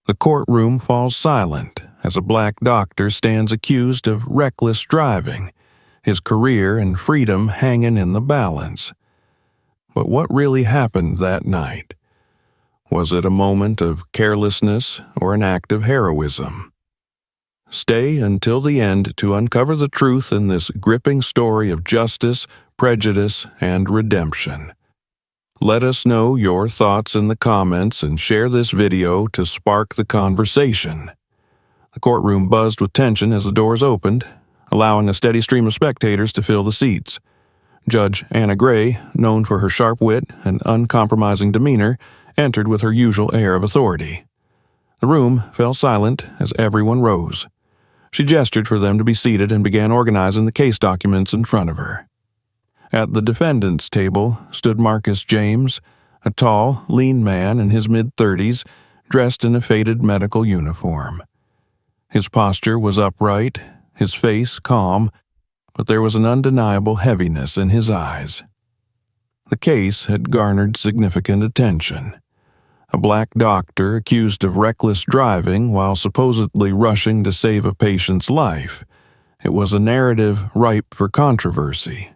The courtroom falls silent as a black doctor stands accused of reckless driving, his career and freedom hanging in the balance. But what really happened that night? Was it a moment of carelessness or an act of heroism? Stay until the end to uncover the truth in this gripping story of justice, prejudice, and redemption. Let us know your thoughts in the comments and share this video to spark the conversation. The courtroom buzzed with tension as the doors opened, allowing a steady stream of spectators to fill the seats. Judge Anna Gray, known for her sharp wit and uncompromising demeanor, entered with her usual air of authority. The room fell silent as everyone rose. She gestured for them to be seated and began organizing the case documents in front of her. At the defendant's table stood Marcus James, a tall, lean man in his mid-30s, dressed in a faded medical uniform. His posture was upright, his face calm, but there was an undeniable heaviness in his eyes. The case had garnered significant attention. A black doctor accused of reckless driving while supposedly rushing to save a patient's life. It was a narrative ripe for controversy.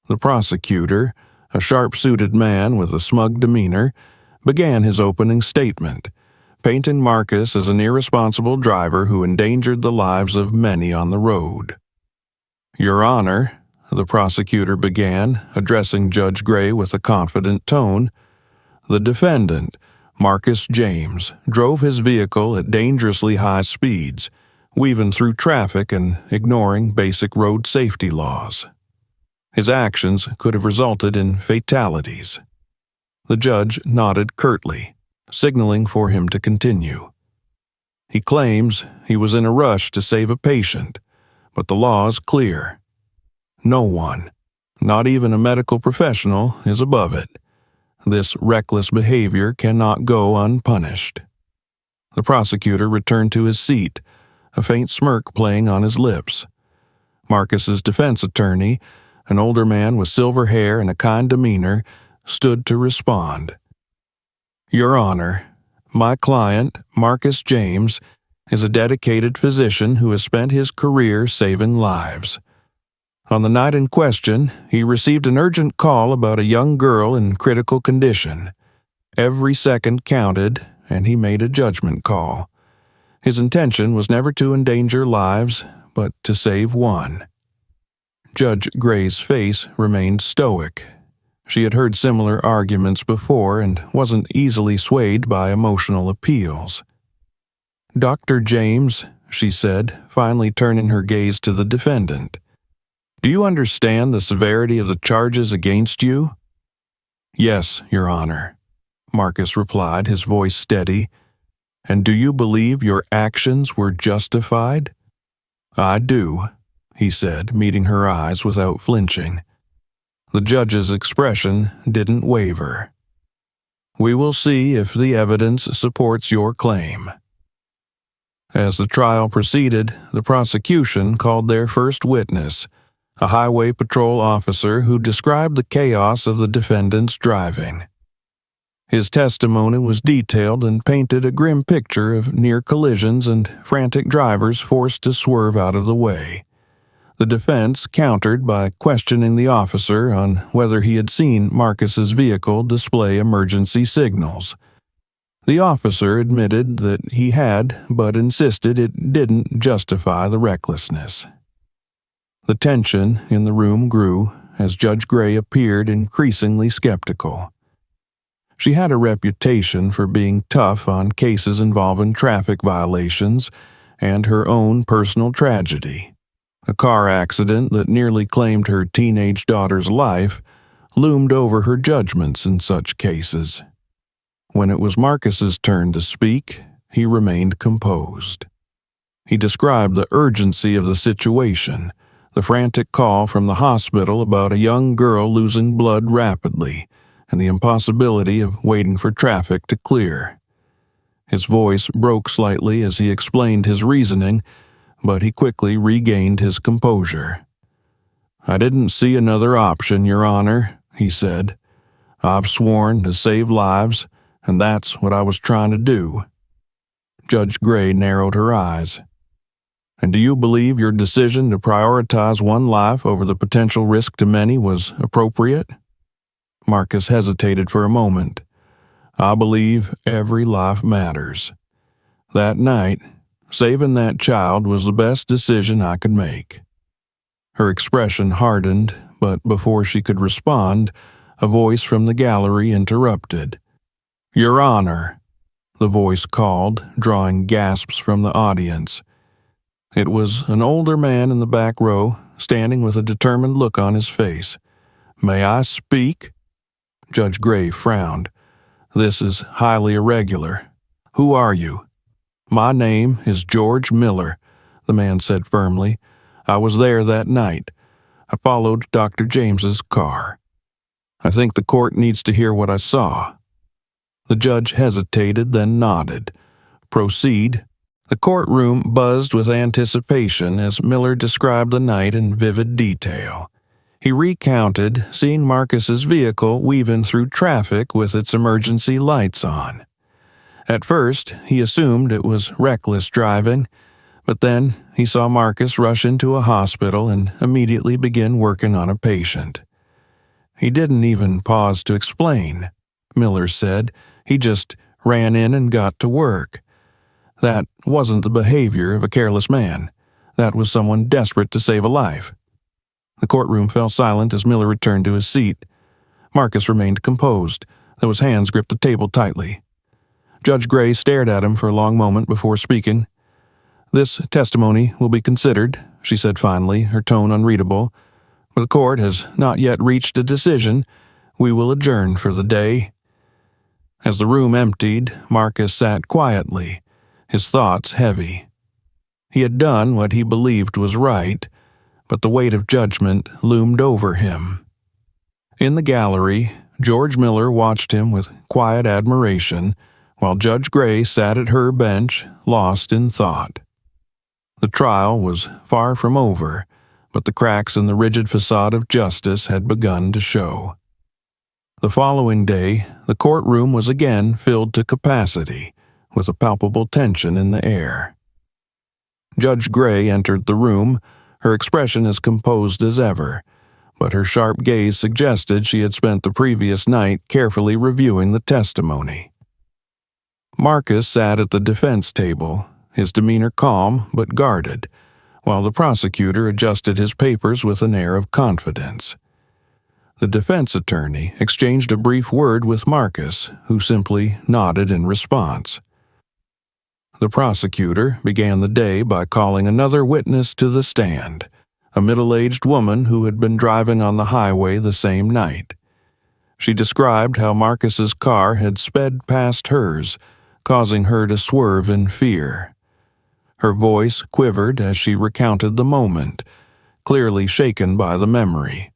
The prosecutor, a sharp-suited man with a smug demeanor, began his opening statement, painting Marcus as an irresponsible driver who endangered the lives of many on the road. "Your Honor," the prosecutor began, addressing Judge Gray with a confident tone, "the defendant, Marcus James, drove his vehicle at dangerously high speeds, weaving through traffic and ignoring basic road safety laws. His actions could have resulted in fatalities." The judge nodded curtly, signaling for him to continue. "He claims he was in a rush to save a patient, but the law is clear. No one, not even a medical professional, is above it. This reckless behavior cannot go unpunished." The prosecutor returned to his seat, a faint smirk playing on his lips. Marcus's defense attorney, an older man with silver hair and a kind demeanor, stood to respond. "Your Honor, my client, Marcus James, is a dedicated physician who has spent his career saving lives. On the night in question, he received an urgent call about a young girl in critical condition. Every second counted, and he made a judgment call. His intention was never to endanger lives, but to save one." Judge Gray's face remained stoic. She had heard similar arguments before and wasn't easily swayed by emotional appeals. "Dr. James," she said, finally turning her gaze to the defendant, "do you understand the severity of the charges against you?" "Yes, Your Honor," Marcus replied, his voice steady. "And do you believe your actions were justified?" "I do," he said, meeting her eyes without flinching. The judge's expression didn't waver. "We will see if the evidence supports your claim." As the trial proceeded, the prosecution called their first witness, a highway patrol officer who described the chaos of the defendant's driving. His testimony was detailed and painted a grim picture of near collisions and frantic drivers forced to swerve out of the way. The defense countered by questioning the officer on whether he had seen Marcus's vehicle display emergency signals. The officer admitted that he had, but insisted it didn't justify the recklessness. The tension in the room grew as Judge Gray appeared increasingly skeptical. She had a reputation for being tough on cases involving traffic violations and her own personal tragedy. A car accident that nearly claimed her teenage daughter's life loomed over her judgments in such cases. When it was Marcus's turn to speak, he remained composed. He described the urgency of the situation, the frantic call from the hospital about a young girl losing blood rapidly, and the impossibility of waiting for traffic to clear. His voice broke slightly as he explained his reasoning, but he quickly regained his composure. "I didn't see another option, Your Honor," he said. "I've sworn to save lives, and that's what I was trying to do." Judge Gray narrowed her eyes. "And do you believe your decision to prioritize one life over the potential risk to many was appropriate?" Marcus hesitated for a moment. "I believe every life matters. That night, saving that child was the best decision I could make." Her expression hardened, but before she could respond, a voice from the gallery interrupted. "Your Honor," the voice called, drawing gasps from the audience. It was an older man in the back row, standing with a determined look on his face. "May I speak?" Judge Gray frowned. "This is highly irregular. Who are you?" "My name is George Miller," the man said firmly. "I was there that night. I followed Dr. James's car. I think the court needs to hear what I saw." The judge hesitated, then nodded. "Proceed." The courtroom buzzed with anticipation as Miller described the night in vivid detail. He recounted seeing Marcus's vehicle weaving through traffic with its emergency lights on. At first, he assumed it was reckless driving, but then he saw Marcus rush into a hospital and immediately begin working on a patient. "He didn't even pause to explain," Miller said. "He just ran in and got to work. That wasn't the behavior of a careless man. That was someone desperate to save a life." The courtroom fell silent as Miller returned to his seat. Marcus remained composed, though his hands gripped the table tightly. Judge Gray stared at him for a long moment before speaking. "This testimony will be considered," she said finally, her tone unreadable. "But the court has not yet reached a decision. We will adjourn for the day." As the room emptied, Marcus sat quietly, his thoughts heavy. He had done what he believed was right, but the weight of judgment loomed over him. In the gallery, George Miller watched him with quiet admiration, while Judge Gray sat at her bench, lost in thought. The trial was far from over, but the cracks in the rigid facade of justice had begun to show. The following day, the courtroom was again filled to capacity, with a palpable tension in the air. Judge Gray entered the room, her expression as composed as ever, but her sharp gaze suggested she had spent the previous night carefully reviewing the testimony. Marcus sat at the defense table, his demeanor calm but guarded, while the prosecutor adjusted his papers with an air of confidence. The defense attorney exchanged a brief word with Marcus, who simply nodded in response. The prosecutor began the day by calling another witness to the stand, a middle-aged woman who had been driving on the highway the same night. She described how Marcus's car had sped past hers, causing her to swerve in fear. Her voice quivered as she recounted the moment, clearly shaken by the memory.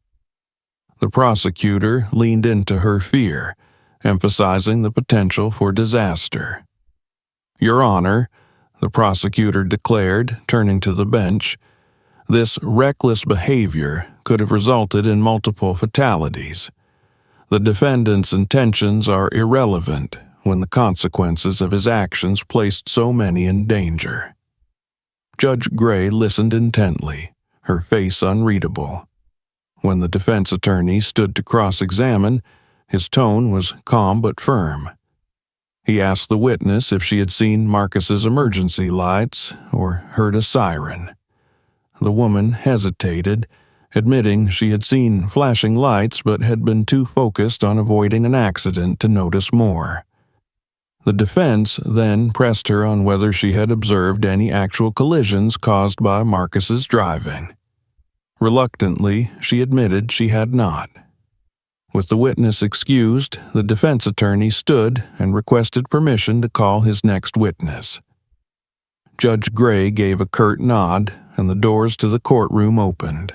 The prosecutor leaned into her fear, emphasizing the potential for disaster. "Your Honor," the prosecutor declared, turning to the bench, "this reckless behavior could have resulted in multiple fatalities. The defendant's intentions are irrelevant when the consequences of his actions placed so many in danger." Judge Gray listened intently, her face unreadable. When the defense attorney stood to cross-examine, his tone was calm but firm. He asked the witness if she had seen Marcus's emergency lights or heard a siren. The woman hesitated, admitting she had seen flashing lights but had been too focused on avoiding an accident to notice more. The defense then pressed her on whether she had observed any actual collisions caused by Marcus's driving. Reluctantly, she admitted she had not. With the witness excused, the defense attorney stood and requested permission to call his next witness. Judge Gray gave a curt nod, and the doors to the courtroom opened.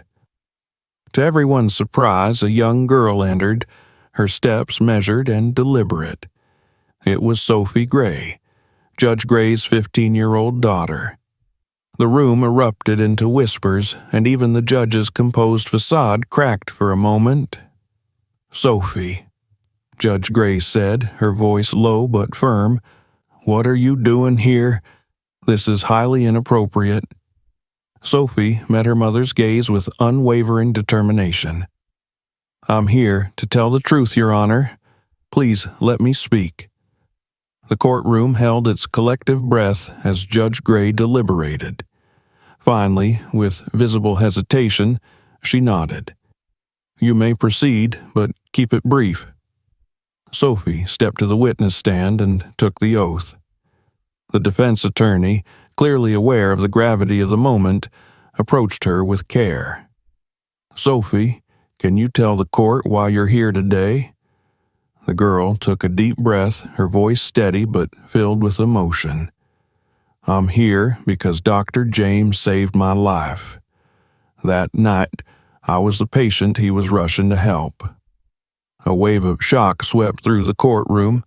To everyone's surprise, a young girl entered, her steps measured and deliberate. It was Sophie Gray, Judge Gray's 15-year-old daughter. The room erupted into whispers, and even the judge's composed facade cracked for a moment. "Sophie," Judge Gray said, her voice low but firm, what are you doing here? This is highly inappropriate." Sophie met her mother's gaze with unwavering determination. "I'm here to tell the truth, Your Honor. Please let me speak." The courtroom held its collective breath as Judge Gray deliberated. Finally, with visible hesitation, she nodded. "You may proceed, but keep it brief." Sophie stepped to the witness stand and took the oath. The defense attorney, clearly aware of the gravity of the moment, approached her with care. "Sophie, can you tell the court why you're here today?" The girl took a deep breath, her voice steady but filled with emotion. "I'm here because Dr. James saved my life. That night, I was the patient he was rushing to help." A wave of shock swept through the courtroom.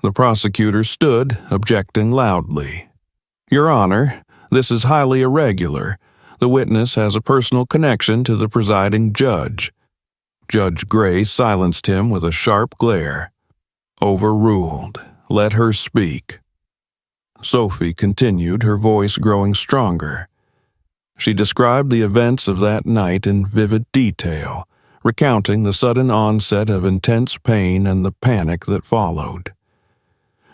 The prosecutor stood, objecting loudly. "Your Honor, this is highly irregular. The witness has a personal connection to the presiding judge." Judge Gray silenced him with a sharp glare. "Overruled. Let her speak." Sophie continued, her voice growing stronger. She described the events of that night in vivid detail, recounting the sudden onset of intense pain and the panic that followed.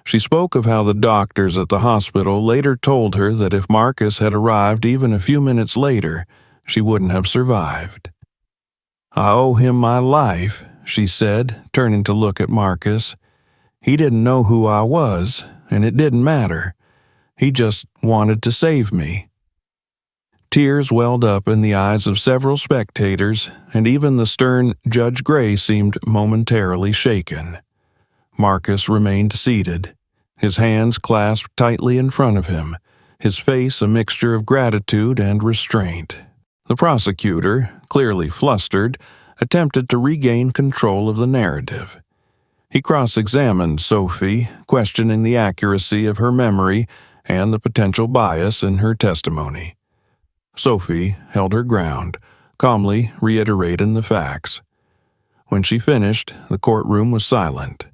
She spoke of how the doctors at the hospital later told her that if Marcus had arrived even a few minutes later, she wouldn't have survived. "I owe him my life," she said, turning to look at Marcus. "He didn't know who I was, and it didn't matter. He just wanted to save me." Tears welled up in the eyes of several spectators, and even the stern Judge Gray seemed momentarily shaken. Marcus remained seated, his hands clasped tightly in front of him, his face a mixture of gratitude and restraint. The prosecutor, clearly flustered, attempted to regain control of the narrative. He cross-examined Sophie, questioning the accuracy of her memory and the potential bias in her testimony. Sophie held her ground, calmly reiterating the facts. When she finished, the courtroom was silent.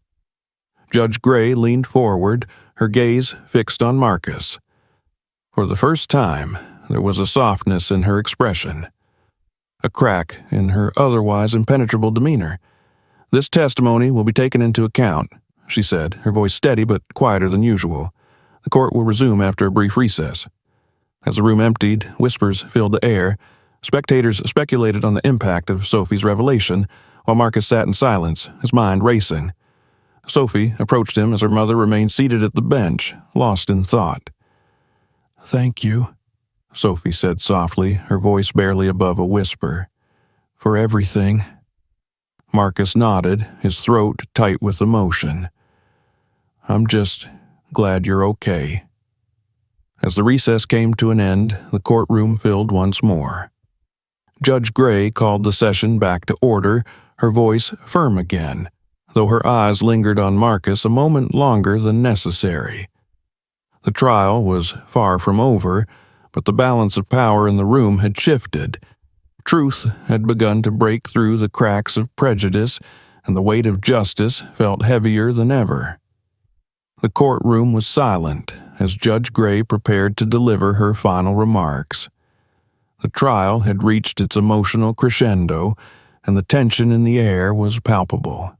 Judge Gray leaned forward, her gaze fixed on Marcus. For the first time, there was a softness in her expression, a crack in her otherwise impenetrable demeanor. "This testimony will be taken into account," she said, her voice steady but quieter than usual. "The court will resume after a brief recess." As the room emptied, whispers filled the air. Spectators speculated on the impact of Sophie's revelation, while Marcus sat in silence, his mind racing. Sophie approached him as her mother remained seated at the bench, lost in thought. "Thank you," Sophie said softly, her voice barely above a whisper, "for everything." Marcus nodded, his throat tight with emotion. "I'm just glad you're okay." As the recess came to an end, the courtroom filled once more. Judge Gray called the session back to order, her voice firm again, though her eyes lingered on Marcus a moment longer than necessary. The trial was far from over, but the balance of power in the room had shifted. Truth had begun to break through the cracks of prejudice, and the weight of justice felt heavier than ever. The courtroom was silent as Judge Gray prepared to deliver her final remarks. The trial had reached its emotional crescendo, and the tension in the air was palpable.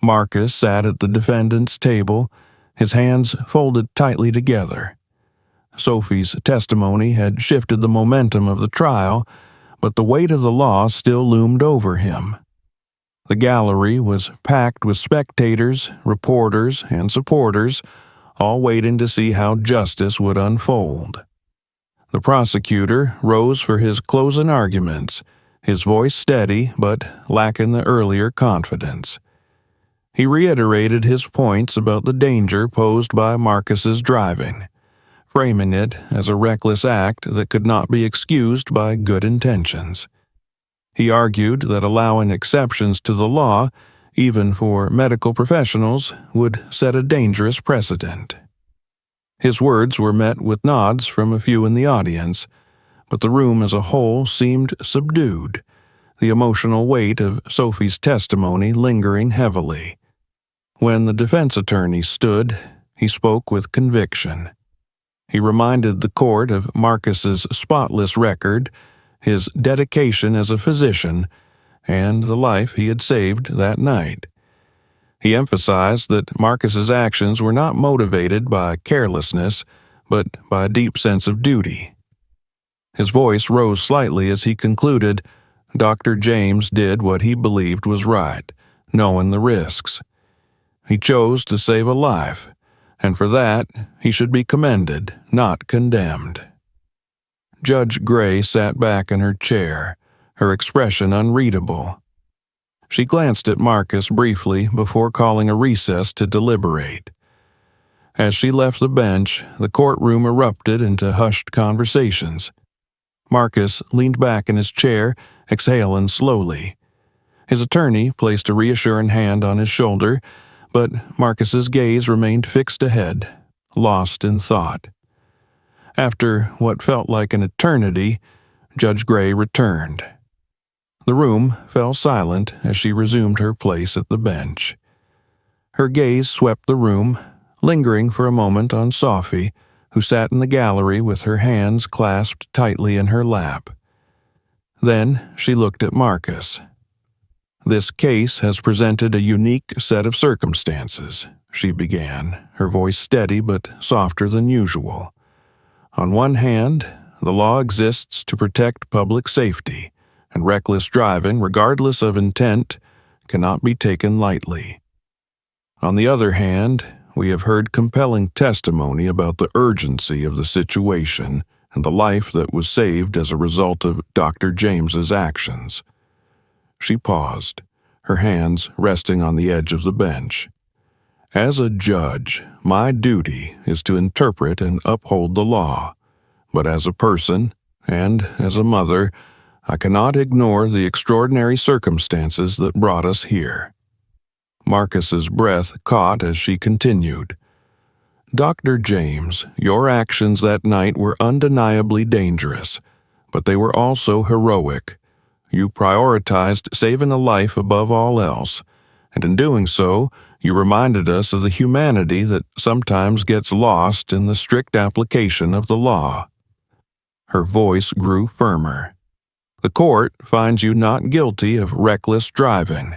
Marcus sat at the defendant's table, his hands folded tightly together. Sophie's testimony had shifted the momentum of the trial, but the weight of the law still loomed over him. The gallery was packed with spectators, reporters, and supporters, all waiting to see how justice would unfold. The prosecutor rose for his closing arguments, his voice steady but lacking the earlier confidence. He reiterated his points about the danger posed by Marcus's driving, framing it as a reckless act that could not be excused by good intentions. He argued that allowing exceptions to the law, even for medical professionals, would set a dangerous precedent. His words were met with nods from a few in the audience, but the room as a whole seemed subdued, the emotional weight of Sophie's testimony lingering heavily. When the defense attorney stood, he spoke with conviction. He reminded the court of Marcus's spotless record, his dedication as a physician, and the life he had saved that night. He emphasized that Marcus's actions were not motivated by carelessness, but by a deep sense of duty. His voice rose slightly as he concluded, Dr. James did what he believed was right, knowing the risks. He chose to save a life, and for that he should be commended, not condemned. Judge Gray sat back in her chair, her expression unreadable. She glanced at Marcus briefly before calling a recess to deliberate. As she left the bench, the courtroom erupted into hushed conversations. Marcus leaned back in his chair, exhaling slowly. His attorney placed a reassuring hand on his shoulder, but Marcus's gaze remained fixed ahead, lost in thought. After what felt like an eternity, Judge Gray returned. The room fell silent as she resumed her place at the bench. Her gaze swept the room, lingering for a moment on Sophie, who sat in the gallery with her hands clasped tightly in her lap. Then she looked at Marcus. This case has presented a unique set of circumstances, she began, her voice steady but softer than usual. On one hand, the law exists to protect public safety, and reckless driving, regardless of intent, cannot be taken lightly. On the other hand, we have heard compelling testimony about the urgency of the situation and the life that was saved as a result of Dr. James's actions. She paused, her hands resting on the edge of the bench. As a judge, my duty is to interpret and uphold the law, but as a person, and as a mother, I cannot ignore the extraordinary circumstances that brought us here. Marcus's breath caught as she continued. Dr. James, your actions that night were undeniably dangerous, but they were also heroic. You prioritized saving a life above all else, and in doing so, you reminded us of the humanity that sometimes gets lost in the strict application of the law. Her voice grew firmer. The court finds you not guilty of reckless driving.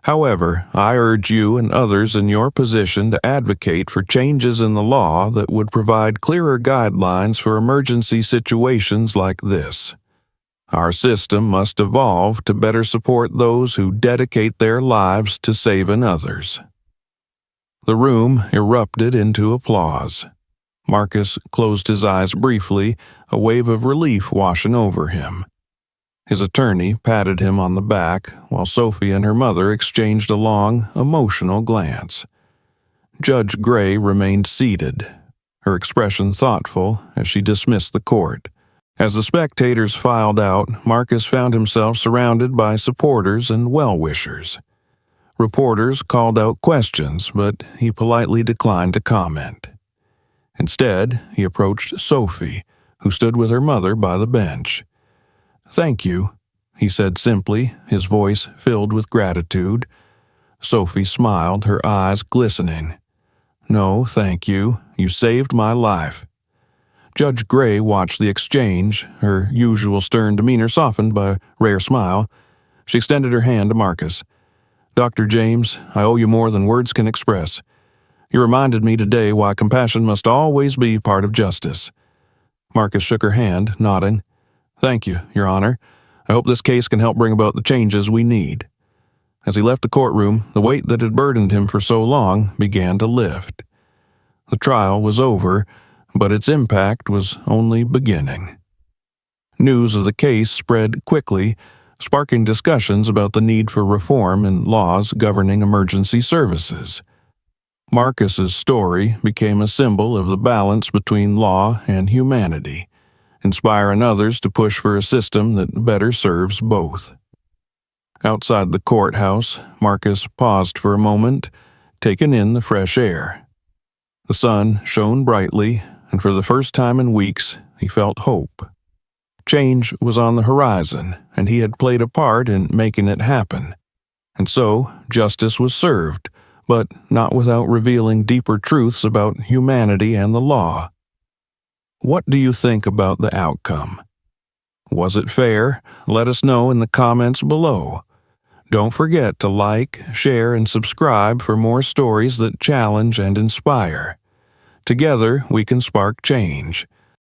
However, I urge you and others in your position to advocate for changes in the law that would provide clearer guidelines for emergency situations like this. Our system must evolve to better support those who dedicate their lives to saving others. The room erupted into applause. Marcus closed his eyes briefly, a wave of relief washing over him. His attorney patted him on the back, while Sophie and her mother exchanged a long, emotional glance. Judge Gray remained seated, her expression thoughtful as she dismissed the court. As the spectators filed out, Marcus found himself surrounded by supporters and well-wishers. Reporters called out questions, but he politely declined to comment. Instead, he approached Sophie, who stood with her mother by the bench. Thank you, he said simply, his voice filled with gratitude. Sophie smiled, her eyes glistening. No, thank you. You saved my life. Judge Gray watched the exchange, her usual stern demeanor softened by a rare smile. She extended her hand to Marcus. Dr. James, I owe you more than words can express. You reminded me today why compassion must always be part of justice. Marcus shook her hand, nodding. Thank you, Your Honor. I hope this case can help bring about the changes we need. As he left the courtroom, the weight that had burdened him for so long began to lift. The trial was over, but its impact was only beginning. News of the case spread quickly, sparking discussions about the need for reform in laws governing emergency services. Marcus's story became a symbol of the balance between law and humanity, inspiring others to push for a system that better serves both. Outside the courthouse, Marcus paused for a moment, taking in the fresh air. The sun shone brightly, and for the first time in weeks, he felt hope. Change was on the horizon, and he had played a part in making it happen. And so, justice was served, but not without revealing deeper truths about humanity and the law. What do you think about the outcome? Was it fair? Let us know in the comments below. Don't forget to like, share, and subscribe for more stories that challenge and inspire. Together, we can spark change.